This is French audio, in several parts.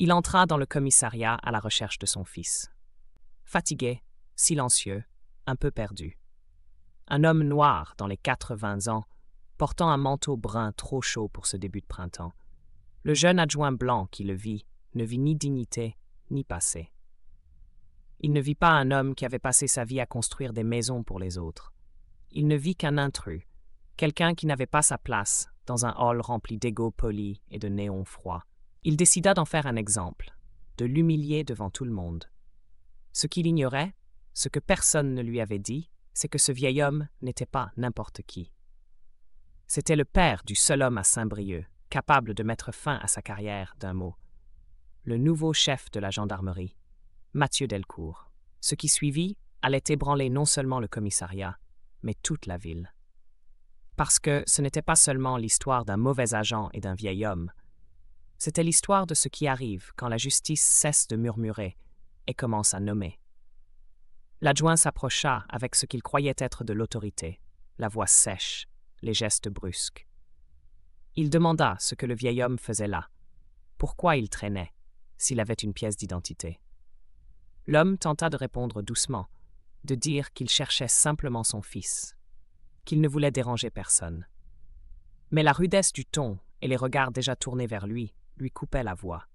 Il entra dans le commissariat à la recherche de son fils. Fatigué, silencieux, un peu perdu. Un homme noir dans les 80 ans, portant un manteau brun trop chaud pour ce début de printemps. Le jeune adjoint blanc qui le vit ne vit ni dignité ni passé. Il ne vit pas un homme qui avait passé sa vie à construire des maisons pour les autres. Il ne vit qu'un intrus, quelqu'un qui n'avait pas sa place dans un hall rempli d'égos polis et de néons froids. Il décida d'en faire un exemple, de l'humilier devant tout le monde. Ce qu'il ignorait, ce que personne ne lui avait dit, c'est que ce vieil homme n'était pas n'importe qui. C'était le père du seul homme à Saint-Brieuc, capable de mettre fin à sa carrière d'un mot. Le nouveau chef de la gendarmerie, Mathieu Delcourt. Ce qui suivit allait ébranler non seulement le commissariat, mais toute la ville. Parce que ce n'était pas seulement l'histoire d'un mauvais agent et d'un vieil homme, c'était l'histoire de ce qui arrive quand la justice cesse de murmurer et commence à nommer. L'adjoint s'approcha avec ce qu'il croyait être de l'autorité, la voix sèche, les gestes brusques. Il demanda ce que le vieil homme faisait là, pourquoi il traînait, s'il avait une pièce d'identité. L'homme tenta de répondre doucement, de dire qu'il cherchait simplement son fils, qu'il ne voulait déranger personne. Mais la rudesse du ton et les regards déjà tournés vers lui coupaient la voix.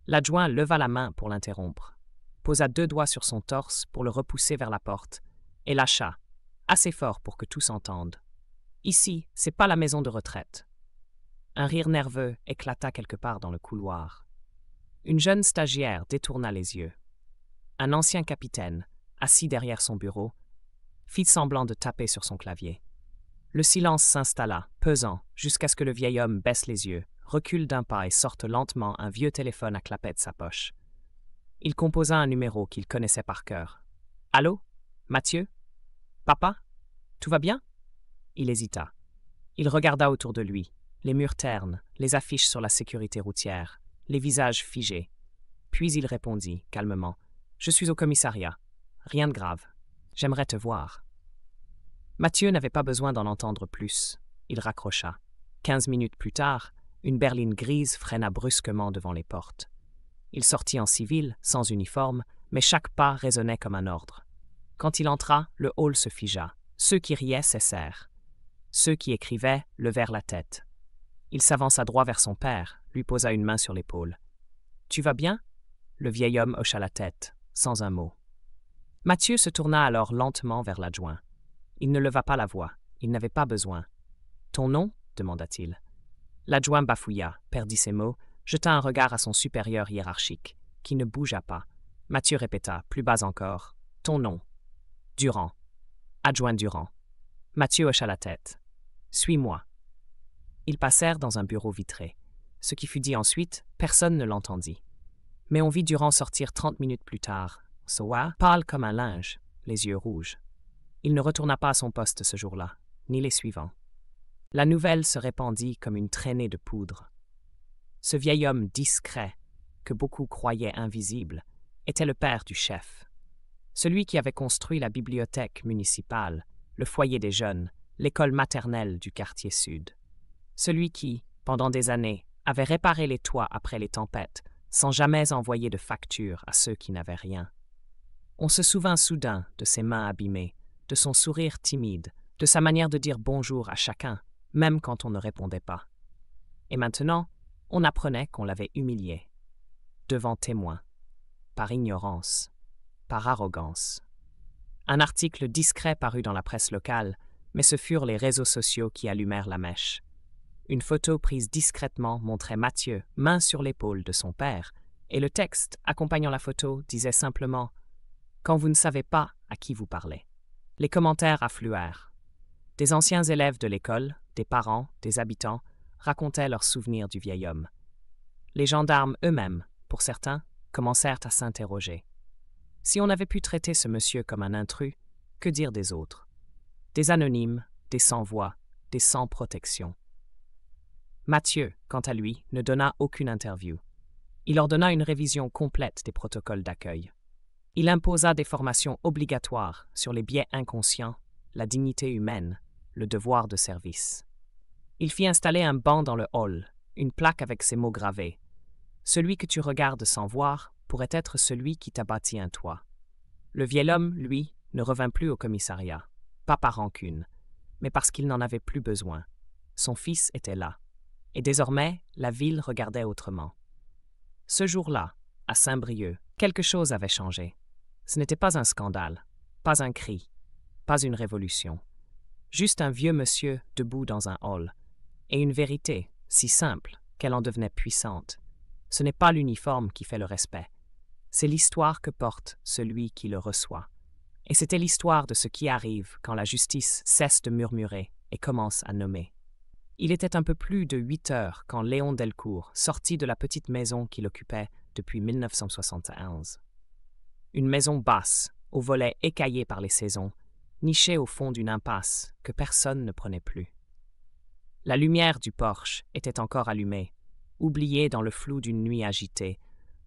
L'adjoint leva la main pour l'interrompre, posa 2 doigts sur son torse pour le repousser vers la porte, et lâcha, assez fort pour que tous entendent. « Ici, c'est pas la maison de retraite. » Un rire nerveux éclata quelque part dans le couloir. Une jeune stagiaire détourna les yeux. Un ancien capitaine, assis derrière son bureau, fit semblant de taper sur son clavier. Le silence s'installa, pesant, jusqu'à ce que le vieil homme baisse les yeux, recule d'un pas et sorte lentement un vieux téléphone à clapet de sa poche. Il composa un numéro qu'il connaissait par cœur. « Allô? Mathieu? Papa? Tout va bien ?» Il hésita. Il regarda autour de lui, les murs ternes, les affiches sur la sécurité routière, les visages figés. Puis il répondit, calmement, « Je suis au commissariat. Rien de grave. J'aimerais te voir. » Mathieu n'avait pas besoin d'en entendre plus. Il raccrocha. 15 minutes plus tard, une berline grise freina brusquement devant les portes. Il sortit en civil, sans uniforme, mais chaque pas résonnait comme un ordre. Quand il entra, le hall se figea. Ceux qui riaient cessèrent. Ceux qui écrivaient levèrent la tête. Il s'avança droit vers son père, lui posa une main sur l'épaule. « Tu vas bien ?» Le vieil homme hocha la tête, sans un mot. Mathieu se tourna alors lentement vers l'adjoint. Il ne leva pas la voix, il n'avait pas besoin. « Ton nom ?» demanda-t-il. L'adjoint bafouilla, perdit ses mots, jeta un regard à son supérieur hiérarchique, qui ne bougea pas. Mathieu répéta, plus bas encore, « Ton nom ?»« Durand. »« Adjoint Durand. » Mathieu hocha la tête. « Suis-moi. » Ils passèrent dans un bureau vitré. Ce qui fut dit ensuite, personne ne l'entendit. Mais on vit Durand sortir 30 minutes plus tard, Soa, pâle comme un linge, les yeux rouges. Il ne retourna pas à son poste ce jour-là, ni les suivants. La nouvelle se répandit comme une traînée de poudre. Ce vieil homme discret, que beaucoup croyaient invisible, était le père du chef. Celui qui avait construit la bibliothèque municipale, le foyer des jeunes, l'école maternelle du quartier sud. Celui qui, pendant des années, avait réparé les toits après les tempêtes, sans jamais envoyer de facture à ceux qui n'avaient rien. On se souvint soudain de ses mains abîmées, de son sourire timide, de sa manière de dire bonjour à chacun, même quand on ne répondait pas. Et maintenant, on apprenait qu'on l'avait humilié, devant témoins, par ignorance, par arrogance. Un article discret parut dans la presse locale, mais ce furent les réseaux sociaux qui allumèrent la mèche. Une photo prise discrètement montrait Mathieu, main sur l'épaule de son père, et le texte accompagnant la photo disait simplement « Quand vous ne savez pas à qui vous parlez ». Les commentaires affluèrent. Des anciens élèves de l'école, des parents, des habitants, racontaient leurs souvenirs du vieil homme. Les gendarmes eux-mêmes, pour certains, commencèrent à s'interroger. Si on avait pu traiter ce monsieur comme un intrus, que dire des autres? Des anonymes, des sans-voix, des sans protection. Mathieu, quant à lui, ne donna aucune interview. Il ordonna une révision complète des protocoles d'accueil. Il imposa des formations obligatoires sur les biais inconscients, la dignité humaine, le devoir de service. Il fit installer un banc dans le hall, une plaque avec ces mots gravés. « Celui que tu regardes sans voir pourrait être celui qui t'a bâti un toit. Le vieil homme, lui, ne revint plus au commissariat, pas par rancune, mais parce qu'il n'en avait plus besoin. Son fils était là, et désormais la ville regardait autrement. Ce jour-là, à Saint-Brieuc, quelque chose avait changé. Ce n'était pas un scandale, pas un cri, pas une révolution. Juste un vieux monsieur debout dans un hall, et une vérité, si simple qu'elle en devenait puissante. Ce n'est pas l'uniforme qui fait le respect, c'est l'histoire que porte celui qui le reçoit. Et c'était l'histoire de ce qui arrive quand la justice cesse de murmurer et commence à nommer. Il était un peu plus de 8 heures quand Léon Delcourt sortit de la petite maison qu'il occupait depuis 1971. Une maison basse, aux volets écaillés par les saisons, nichée au fond d'une impasse que personne ne prenait plus. La lumière du porche était encore allumée, oubliée dans le flou d'une nuit agitée,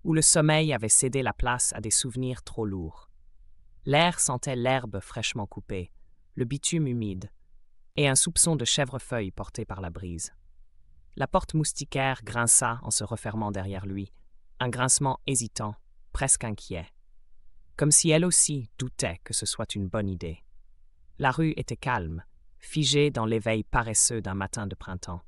où le sommeil avait cédé la place à des souvenirs trop lourds. L'air sentait l'herbe fraîchement coupée, le bitume humide, et un soupçon de chèvrefeuille porté par la brise. La porte moustiquaire grinça en se refermant derrière lui, un grincement hésitant, presque inquiet, comme si elle aussi doutait que ce soit une bonne idée. La rue était calme, figée dans l'éveil paresseux d'un matin de printemps.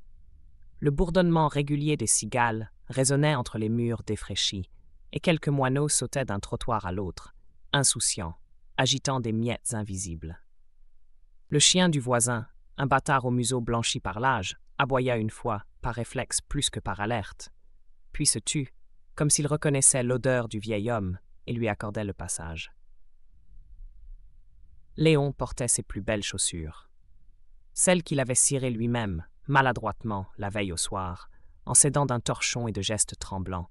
Le bourdonnement régulier des cigales résonnait entre les murs défraîchis, et quelques moineaux sautaient d'un trottoir à l'autre, insouciants, agitant des miettes invisibles. Le chien du voisin, un bâtard au museau blanchi par l'âge, aboya une fois, par réflexe plus que par alerte, puis se tut, comme s'il reconnaissait l'odeur du vieil homme et lui accordait le passage. Léon portait ses plus belles chaussures. Celles qu'il avait cirées lui-même, maladroitement, la veille au soir, en s'aidant d'un torchon et de gestes tremblants.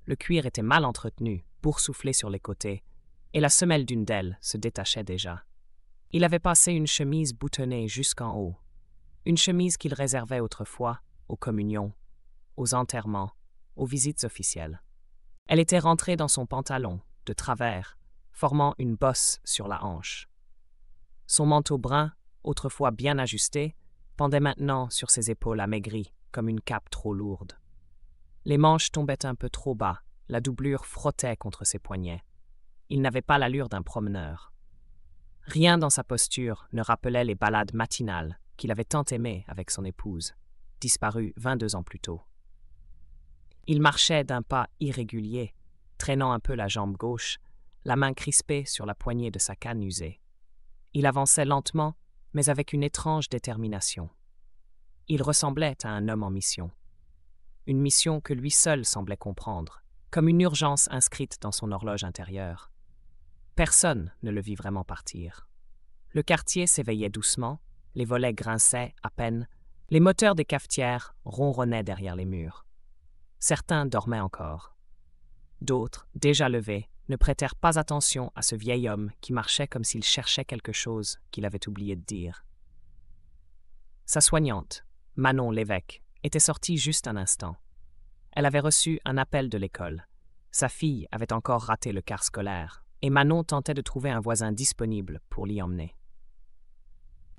Le cuir était mal entretenu, boursouflé sur les côtés, et la semelle d'une d'elles se détachait déjà. Il avait passé une chemise boutonnée jusqu'en haut, une chemise qu'il réservait autrefois aux communions, aux enterrements, aux visites officielles. Elle était rentrée dans son pantalon, de travers, formant une bosse sur la hanche. Son manteau brun, autrefois bien ajusté, pendait maintenant sur ses épaules amaigries, comme une cape trop lourde. Les manches tombaient un peu trop bas, la doublure frottait contre ses poignets. Il n'avait pas l'allure d'un promeneur. Rien dans sa posture ne rappelait les balades matinales qu'il avait tant aimées avec son épouse, disparue 22 ans plus tôt. Il marchait d'un pas irrégulier, traînant un peu la jambe gauche, la main crispée sur la poignée de sa canne usée. Il avançait lentement, mais avec une étrange détermination. Il ressemblait à un homme en mission. Une mission que lui seul semblait comprendre, comme une urgence inscrite dans son horloge intérieure. Personne ne le vit vraiment partir. Le quartier s'éveillait doucement, les volets grinçaient à peine, les moteurs des cafetières ronronnaient derrière les murs. Certains dormaient encore. D'autres, déjà levés, ne prêtèrent pas attention à ce vieil homme qui marchait comme s'il cherchait quelque chose qu'il avait oublié de dire. Sa soignante, Manon Lévesque, était sortie juste un instant. Elle avait reçu un appel de l'école. Sa fille avait encore raté le quart scolaire, et Manon tentait de trouver un voisin disponible pour l'y emmener.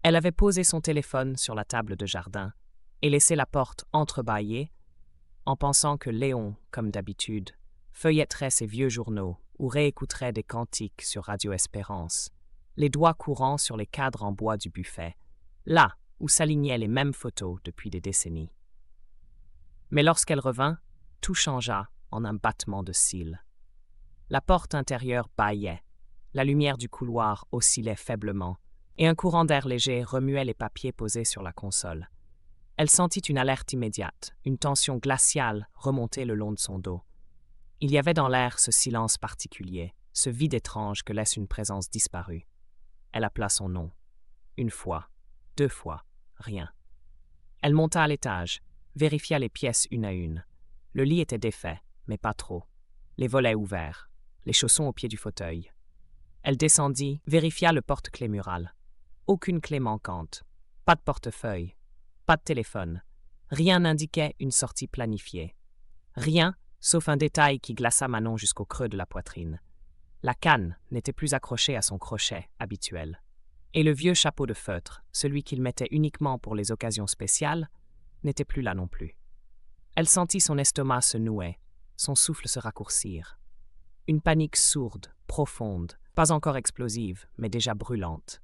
Elle avait posé son téléphone sur la table de jardin et laissé la porte entrebâillée, en pensant que Léon, comme d'habitude, feuilletterait ses vieux journaux ou réécouterait des cantiques sur Radio Espérance, les doigts courants sur les cadres en bois du buffet, là où s'alignaient les mêmes photos depuis des décennies. Mais lorsqu'elle revint, tout changea en un battement de cils. La porte intérieure bâillait, la lumière du couloir oscillait faiblement, et un courant d'air léger remuait les papiers posés sur la console. Elle sentit une alerte immédiate, une tension glaciale remonter le long de son dos. Il y avait dans l'air ce silence particulier, ce vide étrange que laisse une présence disparue. Elle appela son nom. Une fois, 2 fois, rien. Elle monta à l'étage, vérifia les pièces une à une. Le lit était défait, mais pas trop. Les volets ouverts, les chaussons au pied du fauteuil. Elle descendit, vérifia le porte-clés mural. Aucune clé manquante, pas de portefeuille, pas de téléphone. Rien n'indiquait une sortie planifiée. Rien, sauf un détail qui glaça Manon jusqu'au creux de la poitrine. La canne n'était plus accrochée à son crochet habituel. Et le vieux chapeau de feutre, celui qu'il mettait uniquement pour les occasions spéciales, n'était plus là non plus. Elle sentit son estomac se nouer, son souffle se raccourcir. Une panique sourde, profonde, pas encore explosive, mais déjà brûlante.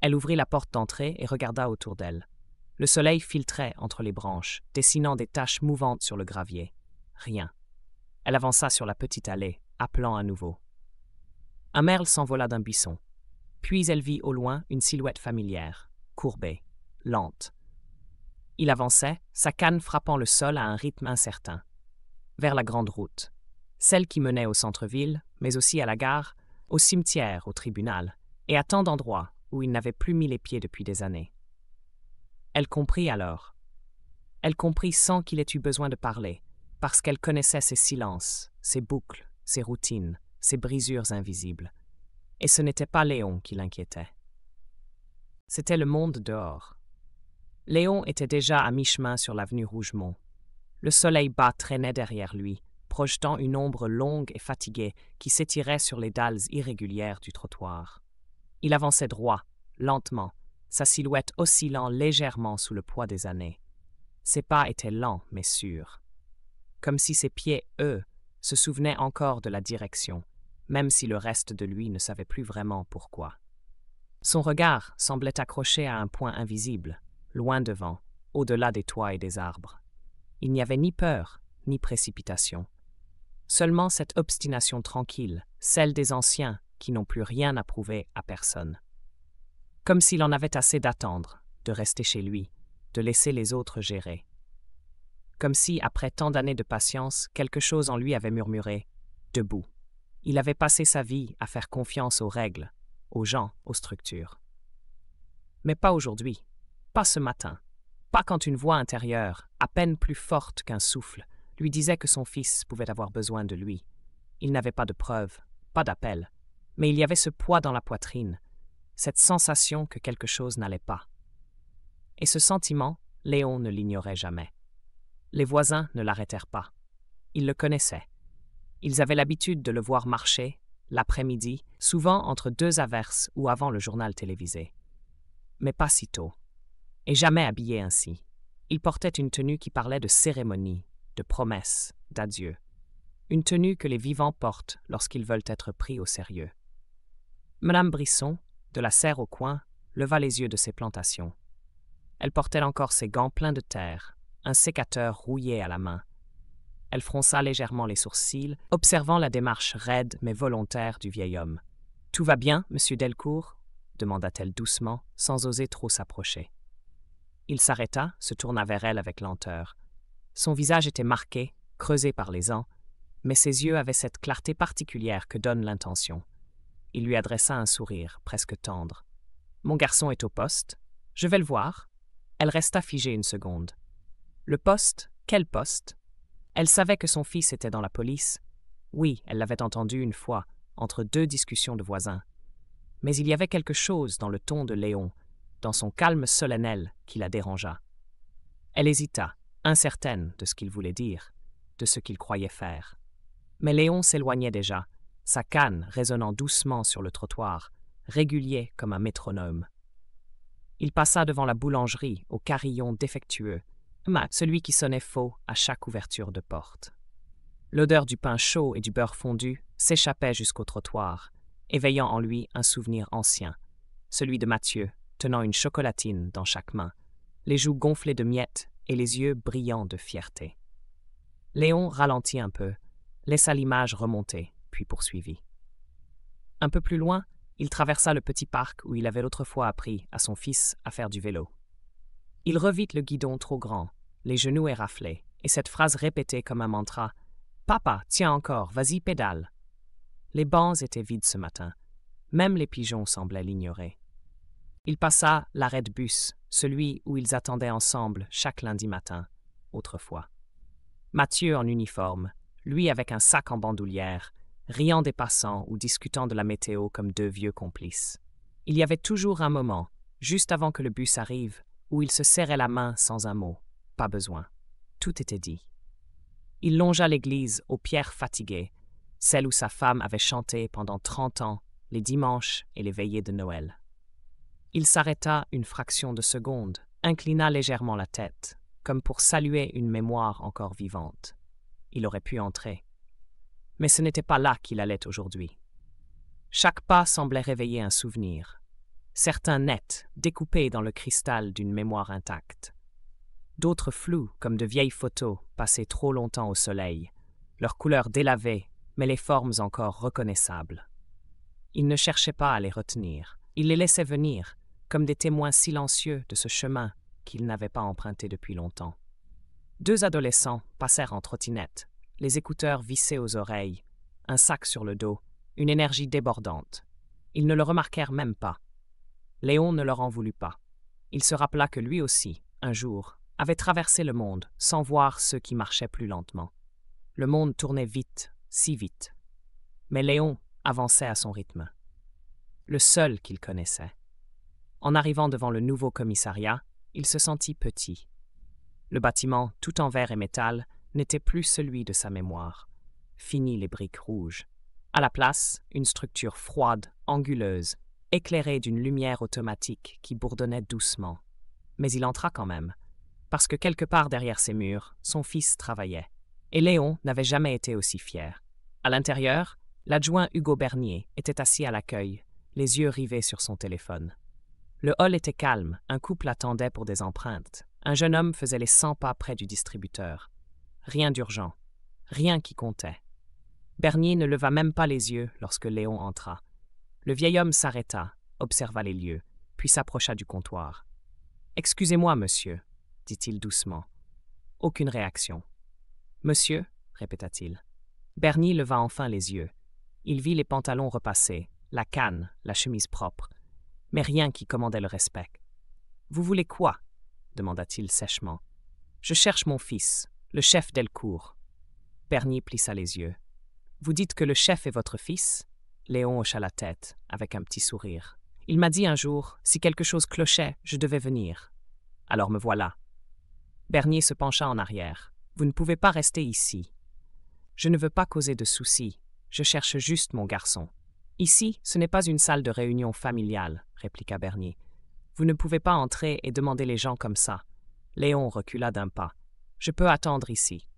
Elle ouvrit la porte d'entrée et regarda autour d'elle. Le soleil filtrait entre les branches, dessinant des taches mouvantes sur le gravier. Rien. Elle avança sur la petite allée, appelant à nouveau. Un merle s'envola d'un buisson. Puis elle vit au loin une silhouette familière, courbée, lente. Il avançait, sa canne frappant le sol à un rythme incertain. Vers la grande route, celle qui menait au centre-ville, mais aussi à la gare, au cimetière, au tribunal, et à tant d'endroits où il n'avait plus mis les pieds depuis des années. Elle comprit alors. Elle comprit sans qu'il ait eu besoin de parler, parce qu'elle connaissait ses silences, ses boucles, ses routines, ses brisures invisibles. Et ce n'était pas Léon qui l'inquiétait. C'était le monde dehors. Léon était déjà à mi-chemin sur l'avenue Rougemont. Le soleil bas traînait derrière lui, projetant une ombre longue et fatiguée qui s'étirait sur les dalles irrégulières du trottoir. Il avançait droit, lentement, sa silhouette oscillant légèrement sous le poids des années. Ses pas étaient lents mais sûrs. Comme si ses pieds, eux, se souvenaient encore de la direction, même si le reste de lui ne savait plus vraiment pourquoi. Son regard semblait accroché à un point invisible, loin devant, au-delà des toits et des arbres. Il n'y avait ni peur, ni précipitation. Seulement cette obstination tranquille, celle des anciens qui n'ont plus rien à prouver à personne. Comme s'il en avait assez d'attendre, de rester chez lui, de laisser les autres gérer. Comme si, après tant d'années de patience, quelque chose en lui avait murmuré « debout ». Il avait passé sa vie à faire confiance aux règles, aux gens, aux structures. Mais pas aujourd'hui, pas ce matin, pas quand une voix intérieure, à peine plus forte qu'un souffle, lui disait que son fils pouvait avoir besoin de lui. Il n'avait pas de preuves, pas d'appel, mais il y avait ce poids dans la poitrine, cette sensation que quelque chose n'allait pas. Et ce sentiment, Léon ne l'ignorait jamais. Les voisins ne l'arrêtèrent pas. Ils le connaissaient. Ils avaient l'habitude de le voir marcher, l'après-midi, souvent entre deux averses ou avant le journal télévisé. Mais pas si tôt. Et jamais habillé ainsi. Il portait une tenue qui parlait de cérémonie, de promesse, d'adieu. Une tenue que les vivants portent lorsqu'ils veulent être pris au sérieux. Madame Brisson, de la serre au coin, leva les yeux de ses plantations. Elle portait encore ses gants pleins de terre, un sécateur rouillé à la main. Elle fronça légèrement les sourcils, observant la démarche raide mais volontaire du vieil homme. « Tout va bien, monsieur Delcourt ?» demanda-t-elle doucement, sans oser trop s'approcher. Il s'arrêta, se tourna vers elle avec lenteur. Son visage était marqué, creusé par les ans, mais ses yeux avaient cette clarté particulière que donne l'intention. Il lui adressa un sourire, presque tendre. « Mon garçon est au poste. Je vais le voir. » Elle resta figée une seconde. Le poste? Quel poste? Elle savait que son fils était dans la police. Oui, elle l'avait entendu une fois, entre deux discussions de voisins. Mais il y avait quelque chose dans le ton de Léon, dans son calme solennel, qui la dérangea. Elle hésita, incertaine de ce qu'il voulait dire, de ce qu'il croyait faire. Mais Léon s'éloignait déjà, sa canne résonnant doucement sur le trottoir, régulier comme un métronome. Il passa devant la boulangerie au carillon défectueux, celui qui sonnait faux à chaque ouverture de porte. L'odeur du pain chaud et du beurre fondu s'échappait jusqu'au trottoir, éveillant en lui un souvenir ancien, celui de Mathieu, tenant une chocolatine dans chaque main, les joues gonflées de miettes et les yeux brillants de fierté. Léon ralentit un peu, laissa l'image remonter, puis poursuivit. Un peu plus loin, il traversa le petit parc où il avait autrefois appris à son fils à faire du vélo. Il revit le guidon trop grand, les genoux éraflés, et cette phrase répétée comme un mantra « Papa, tiens encore, vas-y, pédale !» Les bancs étaient vides ce matin. Même les pigeons semblaient l'ignorer. Il passa l'arrêt de bus, celui où ils attendaient ensemble chaque lundi matin, autrefois. Mathieu en uniforme, lui avec un sac en bandoulière, riant des passants ou discutant de la météo comme deux vieux complices. Il y avait toujours un moment, juste avant que le bus arrive, où il se serrait la main sans un mot. Pas besoin. Tout était dit. Il longea l'église aux pierres fatiguées, celle où sa femme avait chanté pendant 30 ans, les dimanches et les veillées de Noël. Il s'arrêta une fraction de seconde, inclina légèrement la tête, comme pour saluer une mémoire encore vivante. il aurait pu entrer. Mais ce n'était pas là qu'il allait aujourd'hui. Chaque pas semblait réveiller un souvenir, certains nets, découpés dans le cristal d'une mémoire intacte. D'autres flous, comme de vieilles photos passées trop longtemps au soleil, leurs couleurs délavées, mais les formes encore reconnaissables. Il ne cherchait pas à les retenir, il les laissait venir, comme des témoins silencieux de ce chemin qu'il n'avait pas emprunté depuis longtemps. Deux adolescents passèrent en trottinette, les écouteurs vissés aux oreilles, un sac sur le dos, une énergie débordante. Ils ne le remarquèrent même pas. Léon ne leur en voulut pas. Il se rappela que lui aussi, un jour, avait traversé le monde sans voir ceux qui marchaient plus lentement. Le monde tournait vite, si vite. Mais Léon avançait à son rythme. Le seul qu'il connaissait. En arrivant devant le nouveau commissariat, il se sentit petit. Le bâtiment, tout en verre et métal, n'était plus celui de sa mémoire. Fini les briques rouges. À la place, une structure froide, anguleuse, éclairée d'une lumière automatique qui bourdonnait doucement. Mais il entra quand même, parce que quelque part derrière ces murs, son fils travaillait. Et Léon n'avait jamais été aussi fier. À l'intérieur, l'adjoint Hugo Bernier était assis à l'accueil, les yeux rivés sur son téléphone. Le hall était calme, un couple attendait pour des empreintes. Un jeune homme faisait les 100 pas près du distributeur. Rien d'urgent, rien qui comptait. Bernier ne leva même pas les yeux lorsque Léon entra. Le vieil homme s'arrêta, observa les lieux, puis s'approcha du comptoir. « Excusez-moi, monsieur, » dit-il doucement. Aucune réaction. « Monsieur » répéta-t-il. Bernier leva enfin les yeux. Il vit les pantalons repassés, la canne, la chemise propre, mais rien qui commandait le respect. « Vous voulez quoi » demanda-t-il sèchement. « Je cherche mon fils, le chef Delcourt. » Bernier plissa les yeux. « Vous dites que le chef est votre fils ?» Léon hocha la tête, avec un petit sourire. « Il m'a dit un jour, si quelque chose clochait, je devais venir. Alors me voilà. » Bernier se pencha en arrière. « Vous ne pouvez pas rester ici. »« Je ne veux pas causer de soucis. Je cherche juste mon garçon. »« Ici, ce n'est pas une salle de réunion familiale, » répliqua Bernier. « Vous ne pouvez pas entrer et demander les gens comme ça. » Léon recula d'un pas. « Je peux attendre ici. »«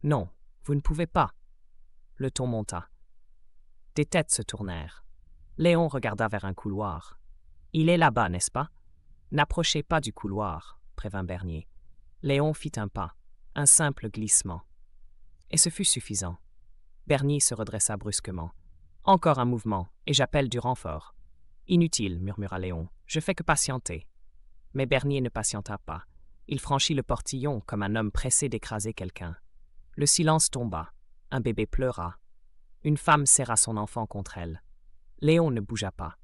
Non, vous ne pouvez pas. » Le ton monta. Des têtes se tournèrent. Léon regarda vers un couloir. « Il est là-bas, n'est-ce pas ?»« N'approchez pas du couloir, » prévint Bernier. Léon fit un pas, un simple glissement. Et ce fut suffisant. Bernier se redressa brusquement. « Encore un mouvement, et j'appelle du renfort. »« Inutile, » murmura Léon, « je fais que patienter. » Mais Bernier ne patienta pas. Il franchit le portillon comme un homme pressé d'écraser quelqu'un. Le silence tomba. Un bébé pleura. Une femme serra son enfant contre elle. Léon ne bougea pas.